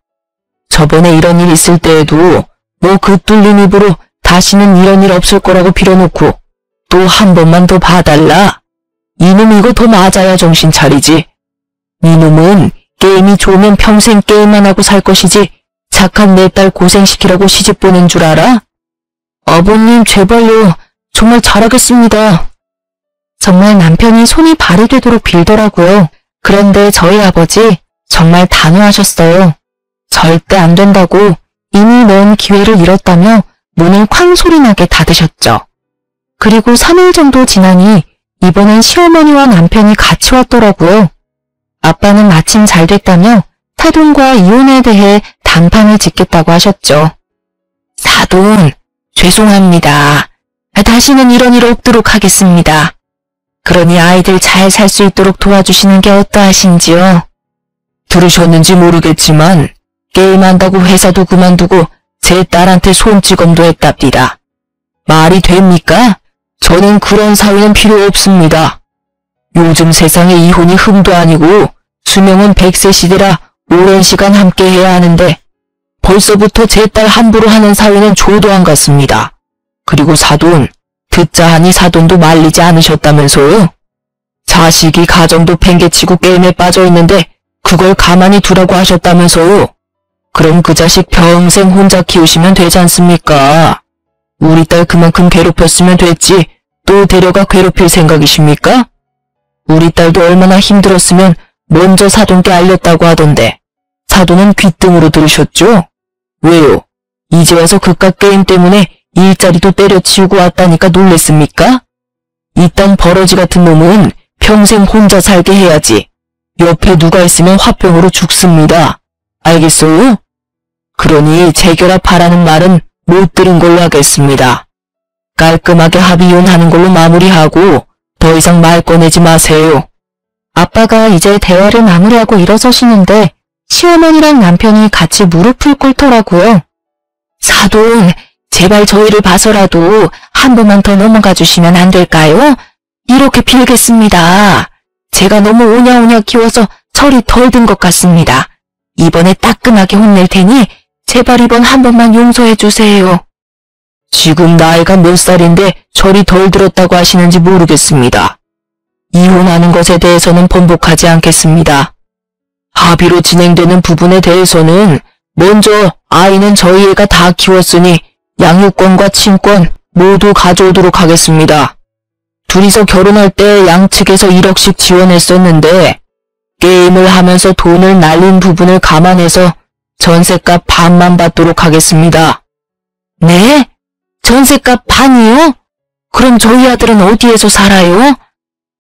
저번에 이런 일 있을 때에도 뭐 그 뚫린 입으로 다시는 이런 일 없을 거라고 빌어놓고 또 한 번만 더 봐달라. 이놈 이거 더 맞아야 정신 차리지. 이놈은 게임이 좋으면 평생 게임만 하고 살 것이지 착한 내 딸 고생시키라고 시집 보낸 줄 알아? 아버님 제발요. 정말 잘하겠습니다. 정말 남편이 손이 발이 되도록 빌더라고요. 그런데 저희 아버지 정말 단호하셨어요. 절대 안 된다고 이미 넣은 기회를 잃었다며 문을 쾅 소리나게 닫으셨죠. 그리고 3일 정도 지나니 이번엔 시어머니와 남편이 같이 왔더라고요. 아빠는 마침 잘 됐다며 사돈과 이혼에 대해 단판을 짓겠다고 하셨죠. 사돈, 죄송합니다. 다시는 이런 일 없도록 하겠습니다. 그러니 아이들 잘 살 수 있도록 도와주시는 게 어떠하신지요? 들으셨는지 모르겠지만 게임한다고 회사도 그만두고 제 딸한테 손찌검도 했답니다. 말이 됩니까? 저는 그런 사위는 필요 없습니다. 요즘 세상에 이혼이 흠도 아니고 수명은 100세 시대라 오랜 시간 함께 해야 하는데 벌써부터 제 딸 함부로 하는 사위는 조도 안 같습니다. 그리고 사돈, 듣자 하니 사돈도 말리지 않으셨다면서요? 자식이 가정도 팽개치고 게임에 빠져있는데 그걸 가만히 두라고 하셨다면서요? 그럼 그 자식 평생 혼자 키우시면 되지 않습니까? 우리 딸 그만큼 괴롭혔으면 됐지 또 데려가 괴롭힐 생각이십니까? 우리 딸도 얼마나 힘들었으면 먼저 사돈께 알렸다고 하던데 사돈은 귓등으로 들으셨죠? 왜요? 이제 와서 그깟 게임 때문에 일자리도 때려치우고 왔다니까 놀랬습니까? 이딴 버러지 같은 놈은 평생 혼자 살게 해야지. 옆에 누가 있으면 화병으로 죽습니다. 알겠어요? 그러니 재결합하라는 말은 못 들은 걸로 하겠습니다. 깔끔하게 합의혼하는 걸로 마무리하고 더 이상 말 꺼내지 마세요. 아빠가 이제 대화를 마무리하고 일어서시는데 시어머니랑 남편이 같이 무릎을 꿇더라고요. 사돈, 제발 저희를 봐서라도 한 번만 더 넘어가 주시면 안 될까요? 이렇게 빌겠습니다. 제가 너무 오냐오냐 키워서 철이 덜 든 것 같습니다. 이번에 따끔하게 혼낼 테니 제발 이번 한 번만 용서해 주세요. 지금 나이가 몇 살인데 철이 덜 들었다고 하시는지 모르겠습니다. 이혼하는 것에 대해서는 번복하지 않겠습니다. 합의로 진행되는 부분에 대해서는 먼저 아이는 저희 애가 다 키웠으니 양육권과 친권 모두 가져오도록 하겠습니다. 둘이서 결혼할 때 양측에서 1억씩 지원했었는데 게임을 하면서 돈을 날린 부분을 감안해서 전셋값 반만 받도록 하겠습니다. 네? 전셋값 반이요? 그럼 저희 아들은 어디에서 살아요?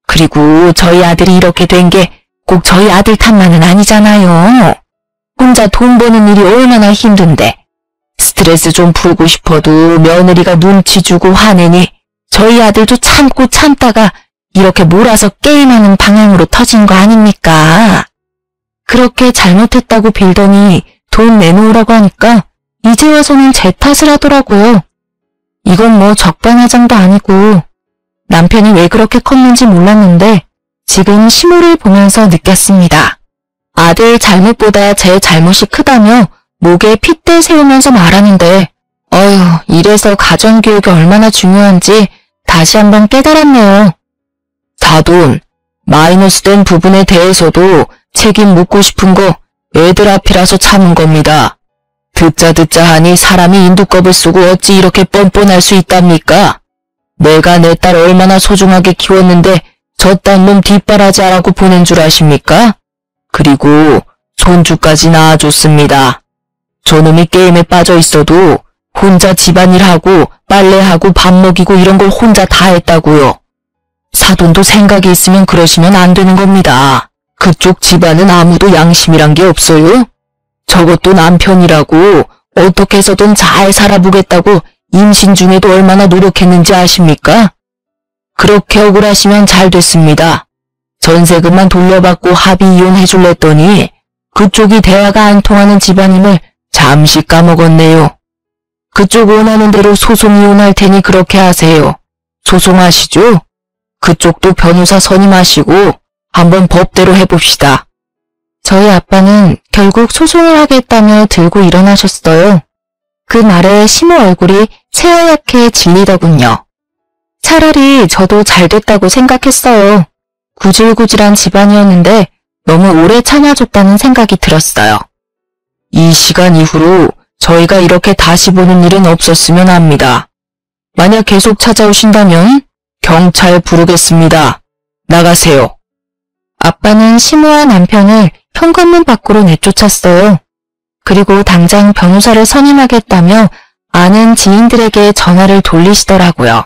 그리고 저희 아들이 이렇게 된 게 꼭 저희 아들 탓만은 아니잖아요. 혼자 돈 버는 일이 얼마나 힘든데 스트레스 좀 풀고 싶어도 며느리가 눈치 주고 화내니 저희 아들도 참고 참다가 이렇게 몰아서 게임하는 방향으로 터진 거 아닙니까? 그렇게 잘못했다고 빌더니 돈 내놓으라고 하니까 이제 와서는 제 탓을 하더라고요. 이건 뭐 적반하장도 아니고 남편이 왜 그렇게 컸는지 몰랐는데 지금 시모를 보면서 느꼈습니다. 아들 잘못보다 제 잘못이 크다며 목에 핏대 세우면서 말하는데 어휴, 이래서 가정교육이 얼마나 중요한지 다시 한번 깨달았네요. 사돈, 마이너스 된 부분에 대해서도 책임 묻고 싶은 거 애들 앞이라서 참은 겁니다. 듣자 하니 사람이 인두껍을 쓰고 어찌 이렇게 뻔뻔할 수 있답니까? 내가 내 딸 얼마나 소중하게 키웠는데 저딴 놈 뒷바라지 하라고 보낸 줄 아십니까? 그리고 손주까지 낳아줬습니다. 저놈이 게임에 빠져 있어도 혼자 집안일하고 빨래하고 밥 먹이고 이런 걸 혼자 다 했다고요. 사돈도 생각이 있으면 그러시면 안 되는 겁니다. 그쪽 집안은 아무도 양심이란 게 없어요? 저것도 남편이라고 어떻게 해서든 잘 살아보겠다고 임신 중에도 얼마나 노력했는지 아십니까? 그렇게 억울하시면 잘 됐습니다. 전세금만 돌려받고 합의 이혼해줄랬더니 그쪽이 대화가 안 통하는 집안임을 잠시 까먹었네요. 그쪽 원하는 대로 소송 이혼할 테니 그렇게 하세요. 소송하시죠? 그쪽도 변호사 선임하시고 한번 법대로 해봅시다. 저희 아빠는 결국 소송을 하겠다며 들고 일어나셨어요. 그 말에 시모 얼굴이 새하얗게 질리더군요. 차라리 저도 잘 됐다고 생각했어요. 구질구질한 집안이었는데 너무 오래 참아줬다는 생각이 들었어요. 이 시간 이후로 저희가 이렇게 다시 보는 일은 없었으면 합니다. 만약 계속 찾아오신다면 경찰 부르겠습니다. 나가세요. 아빠는 시모와 남편을 현관문 밖으로 내쫓았어요. 그리고 당장 변호사를 선임하겠다며 아는 지인들에게 전화를 돌리시더라고요.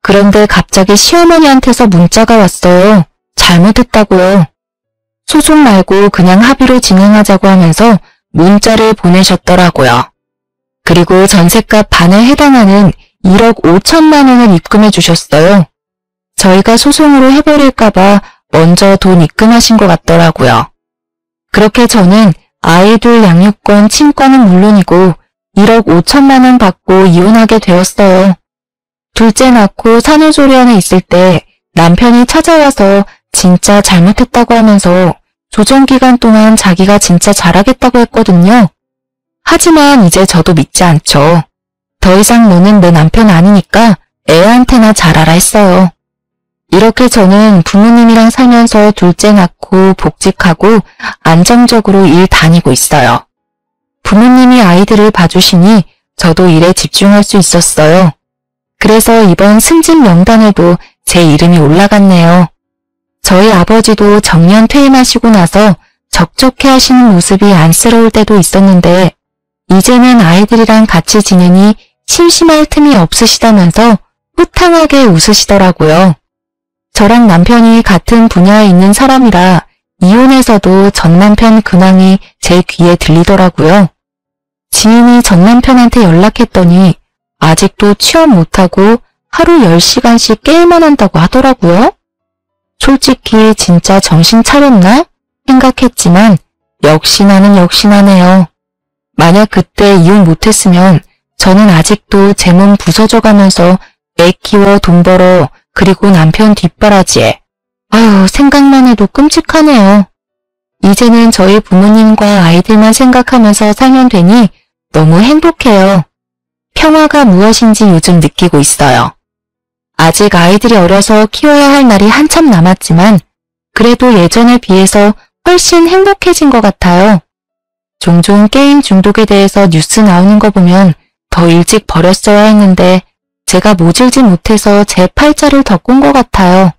그런데 갑자기 시어머니한테서 문자가 왔어요. 잘못했다고요. 소송 말고 그냥 합의로 진행하자고 하면서 문자를 보내셨더라고요. 그리고 전셋값 반에 해당하는 1억 5천만 원을 입금해 주셨어요. 저희가 소송으로 해버릴까봐 먼저 돈 입금하신 것 같더라고요. 그렇게 저는 아이들 양육권, 친권은 물론이고 1억 5천만 원 받고 이혼하게 되었어요. 둘째 낳고 산후조리원에 있을 때 남편이 찾아와서 진짜 잘못했다고 하면서 조정기간 동안 자기가 진짜 잘하겠다고 했거든요. 하지만 이제 저도 믿지 않죠. 더 이상 너는 내 남편 아니니까 애한테나 잘하라 했어요. 이렇게 저는 부모님이랑 살면서 둘째 낳고 복직하고 안정적으로 일 다니고 있어요. 부모님이 아이들을 봐주시니 저도 일에 집중할 수 있었어요. 그래서 이번 승진 명단에도 제 이름이 올라갔네요. 저희 아버지도 정년 퇴임하시고 나서 적적해 하시는 모습이 안쓰러울 때도 있었는데 이제는 아이들이랑 같이 지내니 심심할 틈이 없으시다면서 호탕하게 웃으시더라고요. 저랑 남편이 같은 분야에 있는 사람이라 이혼해서도 전 남편 근황이 제 귀에 들리더라고요. 지인이 전 남편한테 연락했더니 아직도 취업 못하고 하루 10시간씩 게임만 한다고 하더라고요. 솔직히 진짜 정신 차렸나 생각했지만 역시나는 역시나네요. 만약 그때 이혼 못했으면 저는 아직도 제 몸 부서져가면서 애 키워 돈 벌어 그리고 남편 뒷바라지에 아유 생각만 해도 끔찍하네요. 이제는 저희 부모님과 아이들만 생각하면서 살면 되니 너무 행복해요. 평화가 무엇인지 요즘 느끼고 있어요. 아직 아이들이 어려서 키워야 할 날이 한참 남았지만 그래도 예전에 비해서 훨씬 행복해진 것 같아요. 종종 게임 중독에 대해서 뉴스 나오는 거 보면 더 일찍 버렸어야 했는데 제가 모질지 못해서 제 팔자를 더 꾼 것 같아요.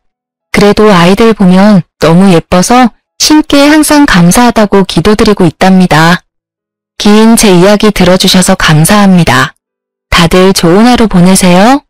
그래도 아이들 보면 너무 예뻐서 신께 항상 감사하다고 기도드리고 있답니다. 긴 제 이야기 들어주셔서 감사합니다. 다들 좋은 하루 보내세요.